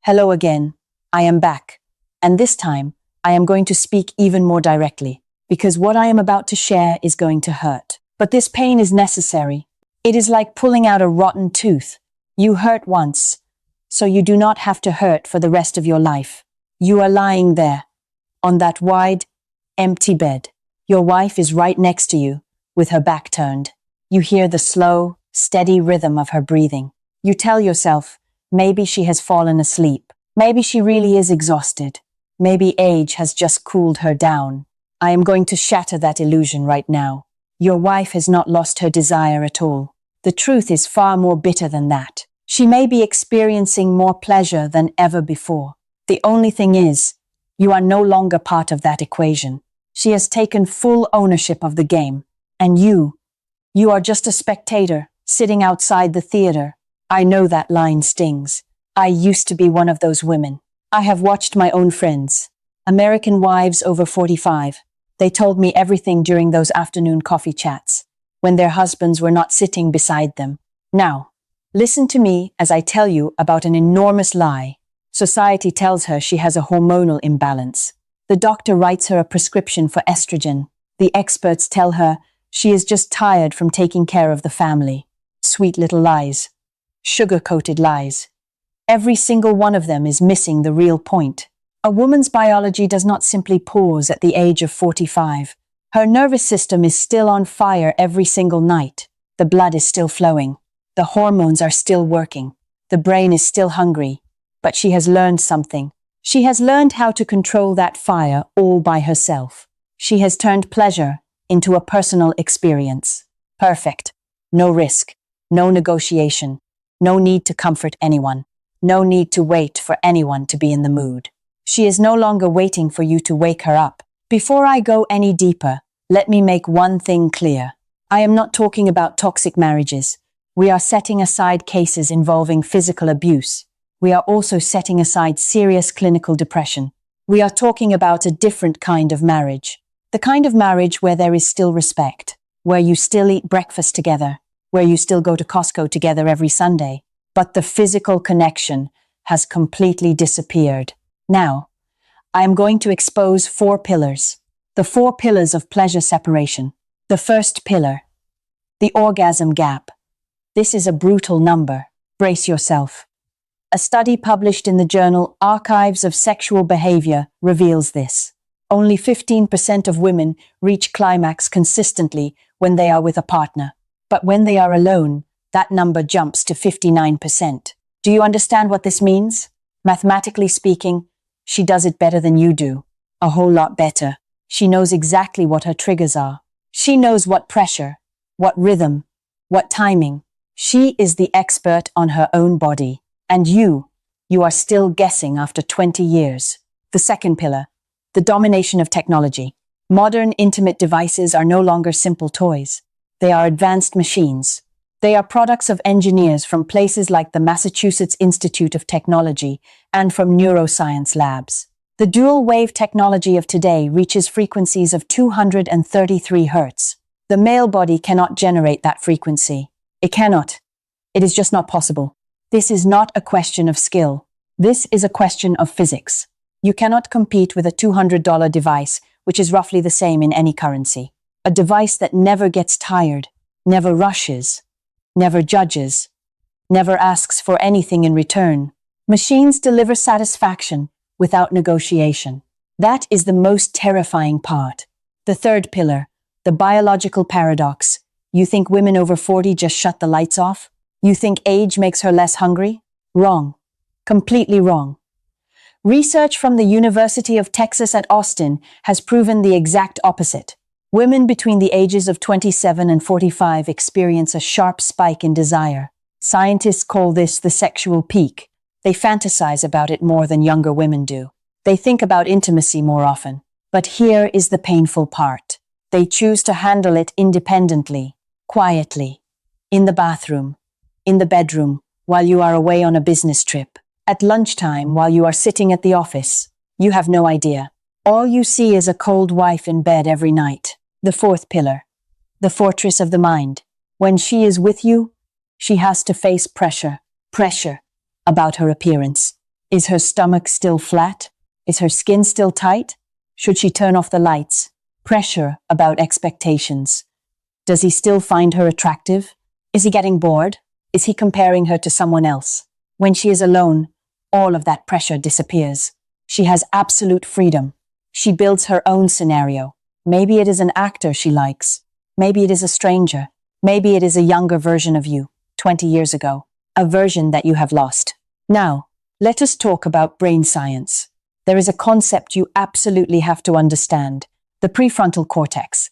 Hello again. I am back. And this time, I am going to speak even more directly, because what I am about to share is going to hurt. But this pain is necessary. It is like pulling out a rotten tooth. You hurt once, so you do not have to hurt for the rest of your life. You are lying there, on that wide, empty bed. Your wife is right next to you, with her back turned. You hear the slow, steady rhythm of her breathing. You tell yourself, maybe she has fallen asleep. Maybe she really is exhausted. Maybe age has just cooled her down. I am going to shatter that illusion right now. Your wife has not lost her desire at all. The truth is far more bitter than that. She may be experiencing more pleasure than ever before. The only thing is, you are no longer part of that equation. She has taken full ownership of the game. And you are just a spectator, sitting outside the theater. I know that line stings. I used to be one of those women. I have watched my own friends, American wives over 45. They told me everything during those afternoon coffee chats, when their husbands were not sitting beside them. Now, listen to me as I tell you about an enormous lie. Society tells her she has a hormonal imbalance. The doctor writes her a prescription for estrogen. The experts tell her she is just tired from taking care of the family. Sweet little lies. Sugar-coated lies. Every single one of them is missing the real point. A woman's biology does not simply pause at the age of 45. Her nervous system is still on fire every single night. The blood is still flowing. The hormones are still working. The brain is still hungry. But she has learned something. She has learned how to control that fire all by herself. She has turned pleasure into a personal experience. Perfect. No risk. No negotiation. No need to comfort anyone. No need to wait for anyone to be in the mood. She is no longer waiting for you to wake her up. Before I go any deeper, let me make one thing clear. I am not talking about toxic marriages. We are setting aside cases involving physical abuse. We are also setting aside serious clinical depression. We are talking about a different kind of marriage. The kind of marriage where there is still respect, where you still eat breakfast together, where you still go to Costco together every Sunday, but the physical connection has completely disappeared. Now, I am going to expose 4 pillars. The 4 pillars of pleasure separation. The first pillar, the orgasm gap. This is a brutal number. Brace yourself. A study published in the journal Archives of Sexual Behavior reveals this. Only 15% of women reach climax consistently when they are with a partner. But when they are alone, that number jumps to 59%. Do you understand what this means? Mathematically speaking, she does it better than you do. A whole lot better. She knows exactly what her triggers are. She knows what pressure, what rhythm, what timing. She is the expert on her own body. And you are still guessing after 20 years. The second pillar, the domination of technology. Modern intimate devices are no longer simple toys. They are advanced machines. They are products of engineers from places like the Massachusetts Institute of Technology and from neuroscience labs. The dual-wave technology of today reaches frequencies of 233 Hz. The male body cannot generate that frequency. It cannot. It is just not possible. This is not a question of skill. This is a question of physics. You cannot compete with a $200 device, which is roughly the same in any currency. A device that never gets tired, never rushes, never judges, never asks for anything in return. Machines deliver satisfaction without negotiation. That is the most terrifying part. The third pillar, the biological paradox. You think women over 40 just shut the lights off? You think age makes her less hungry? Wrong. Completely wrong. Research from the University of Texas at Austin has proven the exact opposite. Women between the ages of 27 and 45 experience a sharp spike in desire. Scientists call this the sexual peak. They fantasize about it more than younger women do. They think about intimacy more often. But here is the painful part. They choose to handle it independently, quietly, in the bathroom, in the bedroom, while you are away on a business trip, at lunchtime while you are sitting at the office. You have no idea. All you see is a cold wife in bed every night. The fourth pillar, the fortress of the mind. When she is with you, she has to face pressure about her appearance. Is her stomach still flat? Is her skin still tight? Should she turn off the lights? Pressure about expectations. Does he still find her attractive? Is he getting bored? Is he comparing her to someone else? When she is alone, all of that pressure disappears. She has absolute freedom. She builds her own scenario. Maybe it is an actor she likes. Maybe it is a stranger. Maybe it is a younger version of you, 20 years ago. A version that you have lost. Now, let us talk about brain science. There is a concept you absolutely have to understand. The prefrontal cortex.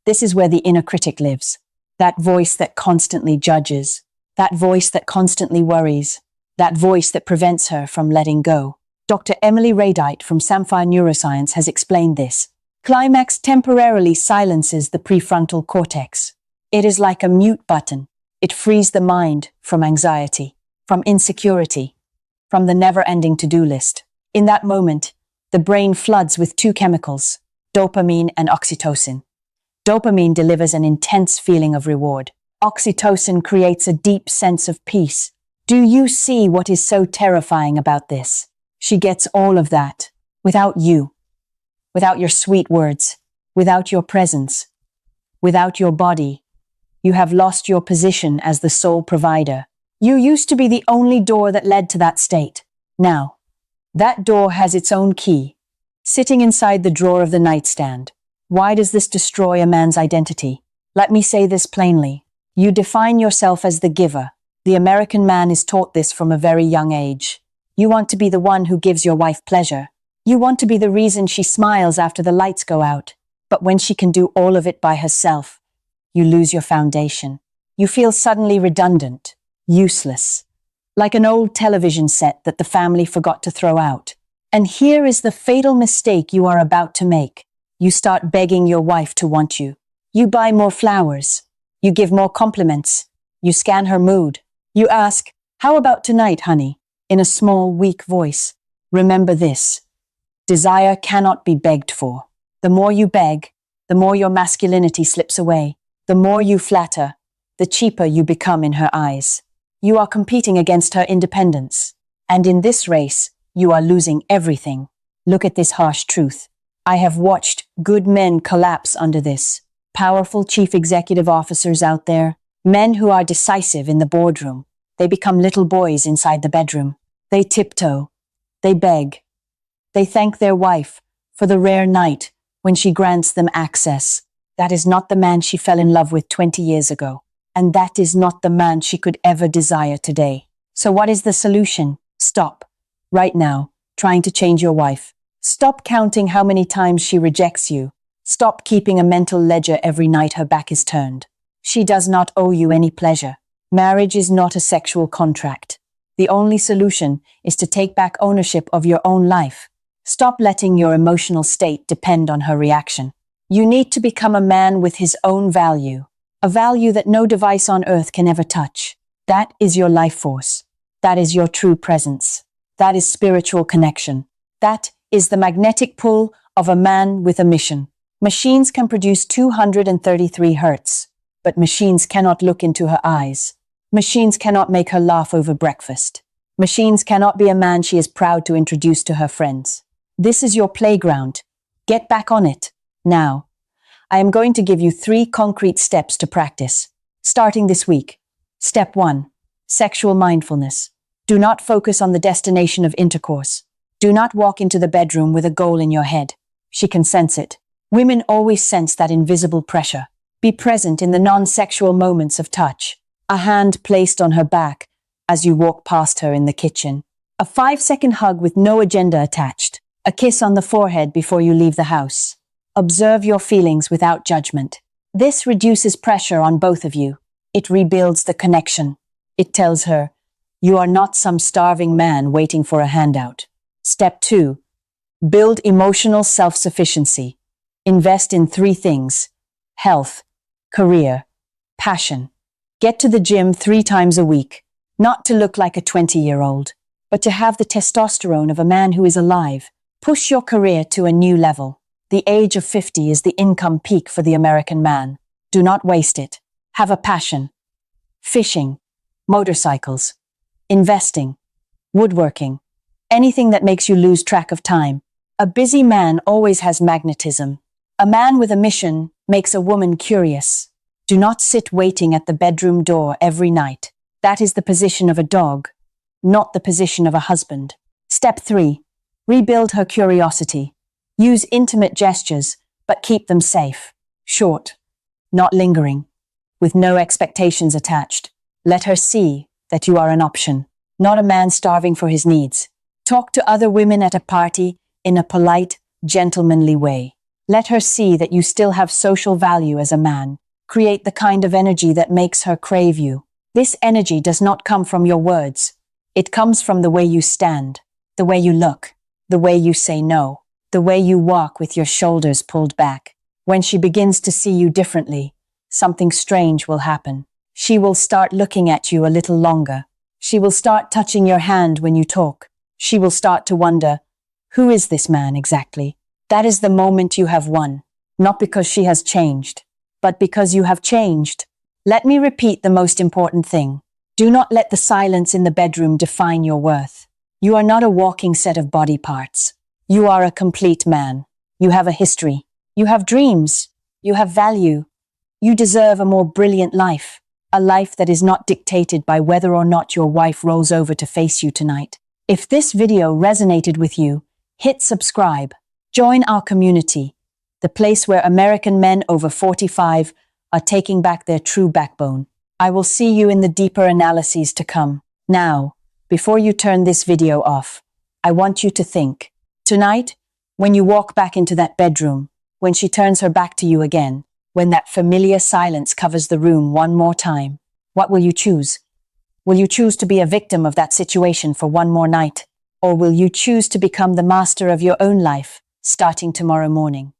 This is where the inner critic lives. That voice that constantly judges. That voice that constantly worries. That voice that prevents her from letting go. Dr. Emily Radite from Samphire Neuroscience has explained this. Climax temporarily silences the prefrontal cortex. It is like a mute button. It frees the mind from anxiety, from insecurity, from the never-ending to-do list. In that moment, the brain floods with two chemicals, dopamine and oxytocin. Dopamine delivers an intense feeling of reward. Oxytocin creates a deep sense of peace. Do you see what is so terrifying about this? She gets all of that without you, without your sweet words, without your presence, without your body. You have lost your position as the sole provider. You used to be the only door that led to that state. Now, that door has its own key, sitting inside the drawer of the nightstand. Why does this destroy a man's identity? Let me say this plainly. You define yourself as the giver. The American man is taught this from a very young age. You want to be the one who gives your wife pleasure. You want to be the reason she smiles after the lights go out. But when she can do all of it by herself, you lose your foundation. You feel suddenly redundant, useless, like an old television set that the family forgot to throw out. And here is the fatal mistake you are about to make. You start begging your wife to want you. You buy more flowers. You give more compliments. You scan her mood. You ask, "How about tonight, honey?" in a small, weak voice. Remember this. Desire cannot be begged for. The more you beg, the more your masculinity slips away. The more you flatter, the cheaper you become in her eyes. You are competing against her independence. And in this race, you are losing everything. Look at this harsh truth. I have watched good men collapse under this. Powerful chief executive officers out there, men who are decisive in the boardroom. They become little boys inside the bedroom. They tiptoe. They beg. They thank their wife for the rare night when she grants them access. That is not the man she fell in love with 20 years ago. And that is not the man she could ever desire today. So what is the solution? Stop. Right now, trying to change your wife. Stop counting how many times she rejects you. Stop keeping a mental ledger every night her back is turned. She does not owe you any pleasure. Marriage is not a sexual contract. The only solution is to take back ownership of your own life. Stop letting your emotional state depend on her reaction. You need to become a man with his own value, a value that no device on earth can ever touch. That is your life force. That is your true presence. That is spiritual connection. That is the magnetic pull of a man with a mission. Machines can produce 233 hertz, but machines cannot look into her eyes. Machines cannot make her laugh over breakfast. Machines cannot be a man she is proud to introduce to her friends. This is your playground. Get back on it. Now, I am going to give you 3 concrete steps to practice, starting this week. Step 1. Sexual mindfulness. Do not focus on the destination of intercourse. Do not walk into the bedroom with a goal in your head. She can sense it. Women always sense that invisible pressure. Be present in the non-sexual moments of touch. A hand placed on her back as you walk past her in the kitchen. A 5-second hug with no agenda attached. A kiss on the forehead before you leave the house. Observe your feelings without judgment. This reduces pressure on both of you. It rebuilds the connection. It tells her, you are not some starving man waiting for a handout. Step 2. Build emotional self-sufficiency. Invest in 3 things: health, career, passion. Get to the gym 3 times a week, not to look like a 20-year-old, but to have the testosterone of a man who is alive. Push your career to a new level. The age of 50 is the income peak for the American man. Do not waste it. Have a passion. Fishing, motorcycles, investing, woodworking, anything that makes you lose track of time. A busy man always has magnetism. A man with a mission makes a woman curious. Do not sit waiting at the bedroom door every night. That is the position of a dog, not the position of a husband. Step 3. Rebuild her curiosity. Use intimate gestures, but keep them safe. Short, not lingering, with no expectations attached. Let her see that you are an option, not a man starving for his needs. Talk to other women at a party in a polite, gentlemanly way. Let her see that you still have social value as a man. Create the kind of energy that makes her crave you. This energy does not come from your words. It comes from the way you stand, the way you look, the way you say no, the way you walk with your shoulders pulled back. When she begins to see you differently, something strange will happen. She will start looking at you a little longer. She will start touching your hand when you talk. She will start to wonder, who is this man exactly? That is the moment you have won, not because she has changed, but because you have changed. Let me repeat the most important thing. Do not let the silence in the bedroom define your worth. You are not a walking set of body parts. You are a complete man. You have a history. You have dreams. You have value. You deserve a more brilliant life, a life that is not dictated by whether or not your wife rolls over to face you tonight. If this video resonated with you, hit subscribe. Join our community, the place where American men over 45 are taking back their true backbone. I will see you in the deeper analyses to come. Now, before you turn this video off, I want you to think. Tonight, when you walk back into that bedroom, when she turns her back to you again, when that familiar silence covers the room one more time, what will you choose? Will you choose to be a victim of that situation for one more night? Or will you choose to become the master of your own life, starting tomorrow morning?